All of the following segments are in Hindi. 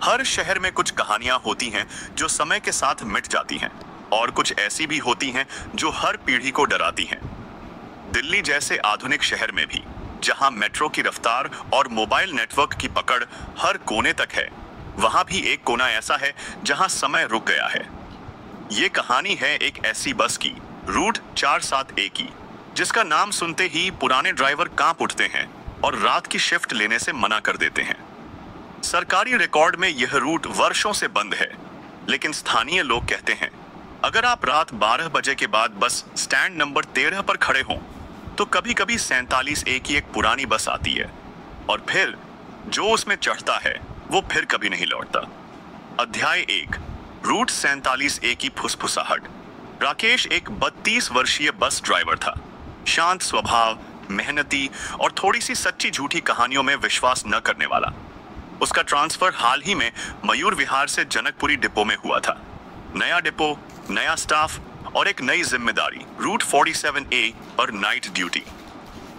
हर शहर में कुछ कहानियां होती हैं जो समय के साथ मिट जाती हैं और कुछ ऐसी भी होती हैं जो हर पीढ़ी को डराती हैं। दिल्ली जैसे आधुनिक शहर में भी, जहां मेट्रो की रफ्तार और मोबाइल नेटवर्क की पकड़ हर कोने तक है, वहां भी एक कोना ऐसा है जहां समय रुक गया है। ये कहानी है एक ऐसी बस की, रूट 471 की, जिसका नाम सुनते ही पुराने ड्राइवर कांप उठते हैं और रात की शिफ्ट लेने से मना कर देते हैं। सरकारी रिकॉर्ड में यह रूट वर्षों से बंद है, लेकिन स्थानीय लोग कहते हैं अगर आप रात 12 बजे के बाद बस स्टैंड नंबर 13 पर खड़े हों तो कभी कभी 47A की एक पुरानी बस आती है और फिर जो उसमें चढ़ता है वो फिर कभी नहीं लौटता। अध्याय 1, रूट 47A की फुसफुसाहट। राकेश एक 32 वर्षीय बस ड्राइवर था। शांत स्वभाव, मेहनती और थोड़ी सी सच्ची झूठी कहानियों में विश्वास न करने वाला। उसका ट्रांसफर हाल ही में मयूर विहार से जनकपुरी डिपो में हुआ था। नया डिपो, नया स्टाफ और एक नई जिम्मेदारी, रूट 47A पर नाइट ड्यूटी।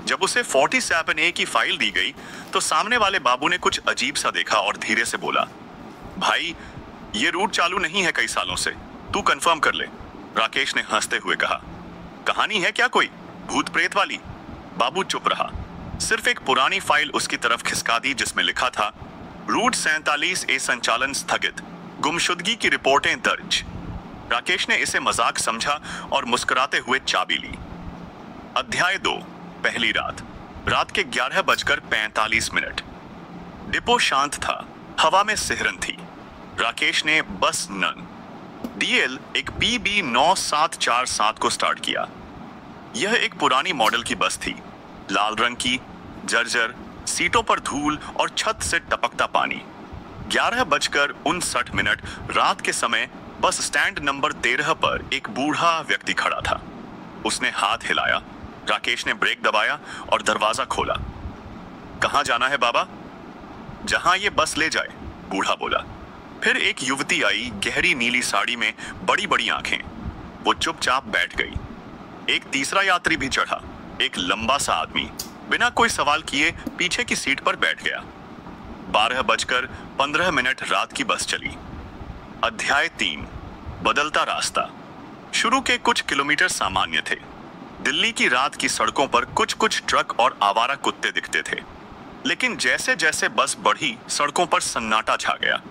जब उसे 47A की फाइल दी गई तो सामने वाले बाबू ने कुछ अजीब सा देखा और धीरे से बोला, भाई ये रूट चालू नहीं है कई सालों से, तू कंफर्म कर ले। राकेश ने हंसते हुए कहा, कहानी है क्या कोई भूत प्रेत वाली? बाबू चुप रहा, सिर्फ एक पुरानी फाइल उसकी तरफ खिसका दी जिसमें लिखा था, रूट 47A संचालन स्थगित, गुमशुदगी की रिपोर्टें दर्ज। राकेश ने इसे मजाक समझा और मुस्कुराते हुए चाबी ली। अध्याय 2, पहली रात। रात के 11:45। डिपो शांत था, हवा में सिहरन थी। राकेश ने बस नन DL एक PB 9747 को स्टार्ट किया। यह एक पुरानी मॉडल की बस थी, लाल रंग की, जर्जर, सीटों पर धूल और छत से टपकता पानी। 11:59 रात के समय बस स्टैंड नंबर 13 पर एक बूढ़ा व्यक्ति खड़ा था। उसने हाथ हिलाया। राकेश ने ब्रेक दबाया और दरवाजा खोला। कहाँ जाना है बाबा? जहां ये बस ले जाए, बूढ़ा बोला। फिर एक युवती आई, गहरी नीली साड़ी में बड़ी बड़ी आंखें। वो चुपचाप बैठ गई। एक तीसरा यात्री भी चढ़ा, एक लंबा सा आदमी, बिना कोई सवाल किए पीछे की सीट पर बैठ गया। 12:15 रात की बस चली। अध्याय 3, बदलता रास्ता। शुरू के कुछ किलोमीटर सामान्य थे। दिल्ली की रात की सड़कों पर कुछ कुछ ट्रक और आवारा कुत्ते दिखते थे, लेकिन जैसे जैसे बस बढ़ी सड़कों पर सन्नाटा छा गया।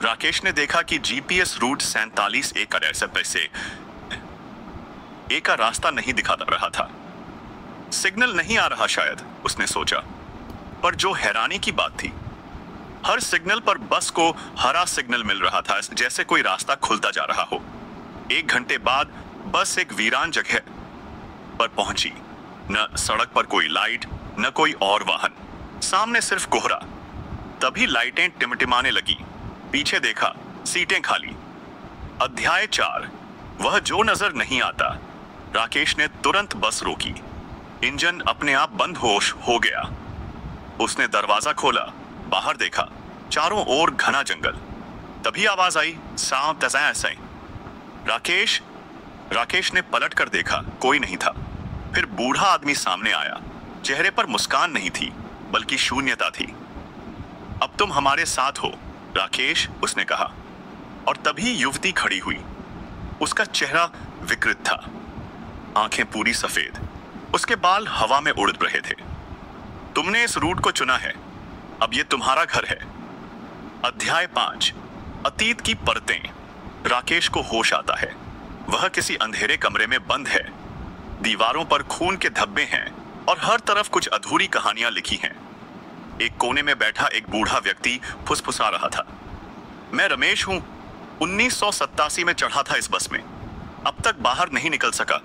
राकेश ने देखा कि GPS रूट 47A का रास्ता नहीं दिखा रहा था। सिग्नल नहीं आ रहा शायद, उसने सोचा। पर जो हैरानी की बात थी, हर सिग्नल पर बस को हरा सिग्नल मिल रहा था, जैसे कोई रास्ता खुलता जा रहा हो। 1 घंटे बाद बस एक वीरान जगह पर पहुंची। न सड़क पर कोई लाइट, न कोई और वाहन, सामने सिर्फ कोहरा। तभी लाइटें टिमटिमाने लगी। पीछे देखा, सीटें खाली। अध्याय 4, वह जो नजर नहीं आता। राकेश ने तुरंत बस रोकी। इंजन अपने आप बंद हो गया। उसने दरवाजा खोला, बाहर देखा, चारों ओर घना जंगल। तभी आवाज आई, साव तज़ा ऐसे। राकेश ने पलट कर देखा, कोई नहीं था। फिर बूढ़ा आदमी सामने आया। चेहरे पर मुस्कान नहीं थी, बल्कि शून्यता थी। अब तुम हमारे साथ हो राकेश, उसने कहा। और तभी युवती खड़ी हुई। उसका चेहरा विकृत था, आंखें पूरी सफेद, उसके बाल हवा में उड़ रहे थे। तुमने इस रूट को चुना है, अब ये तुम्हारा घर है। अध्याय 5, अतीत की परतें। राकेश को होश आता है। वह किसी अंधेरे कमरे में बंद है। दीवारों पर खून के धब्बे हैं और हर तरफ कुछ अधूरी कहानियां लिखी हैं। एक कोने में बैठा एक बूढ़ा व्यक्ति फुसफुसा रहा था, मैं रमेश हूं, 1987 में चढ़ा था इस बस में, अब तक बाहर नहीं निकल सका।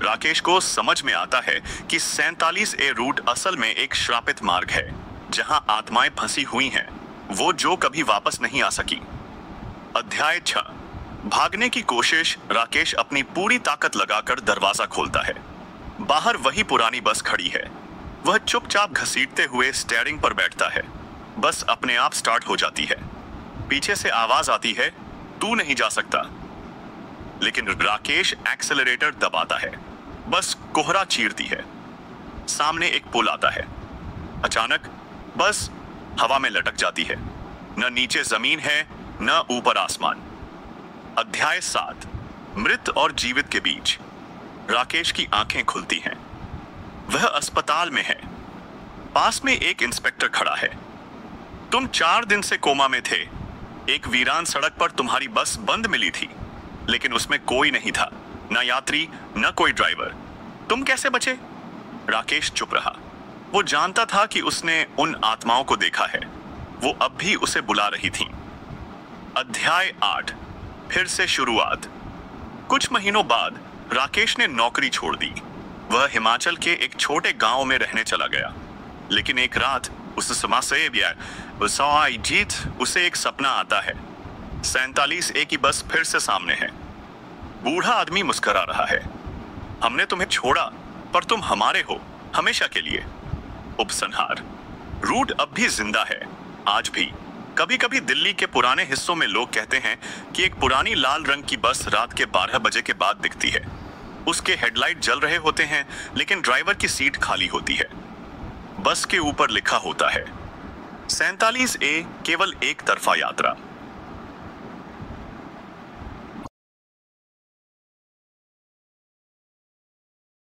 राकेश को समझ में आता है कि 47A रूट असल में एक श्रापित मार्ग है, जहां आत्माएं फंसी हुई हैं, वो जो कभी वापस नहीं आ सकी। अध्याय 6, भागने की कोशिश। राकेश अपनी पूरी ताकत लगाकर दरवाजा खोलता है। बाहर वही पुरानी बस खड़ी है। वह चुपचाप घसीटते हुए स्टीयरिंग पर बैठता है। बस अपने आप स्टार्ट हो जाती है। पीछे से आवाज आती है, तू नहीं जा सकता। लेकिन राकेश एक्सेलरेटर दबाता है। बस कोहरा चीरती है। सामने एक पुल आता है। अचानक बस हवा में लटक जाती है। न नीचे जमीन है न ऊपर आसमान। अध्याय 7, मृत और जीवित के बीच। राकेश की आंखें खुलती हैं। वह अस्पताल में है। पास में एक इंस्पेक्टर खड़ा है। तुम 4 दिन से कोमा में थे। एक वीरान सड़क पर तुम्हारी बस बंद मिली थी, लेकिन उसमें कोई नहीं था, न यात्री न कोई ड्राइवर। तुम कैसे बचे? राकेश चुप रहा। वो जानता था कि उसने उन आत्माओं को देखा है। वो अब भी उसे बुला रही थीं। अध्याय 8, फिर से शुरुआत। कुछ महीनों बाद राकेश ने नौकरी छोड़ दी। वह हिमाचल के एक छोटे गांव में रहने चला गया। लेकिन एक रात उसे एक सपना आता है। 47A की बस फिर से सामने है। बूढ़ा आदमी मुस्कुरा रहा है। हमने तुम्हें छोड़ा, पर तुम हमारे हो, हमेशा के लिए। उपसंहार। रूट अब भी जिंदा है, आज भी। कभी कभी दिल्ली के पुराने हिस्सों में लोग कहते हैं कि एक पुरानी लाल रंग की बस रात के 12 बजे के बाद दिखती है। उसके हेडलाइट जल रहे होते हैं, लेकिन ड्राइवर की सीट खाली होती है। बस के ऊपर लिखा होता है 47A केवल एक तरफा यात्रा।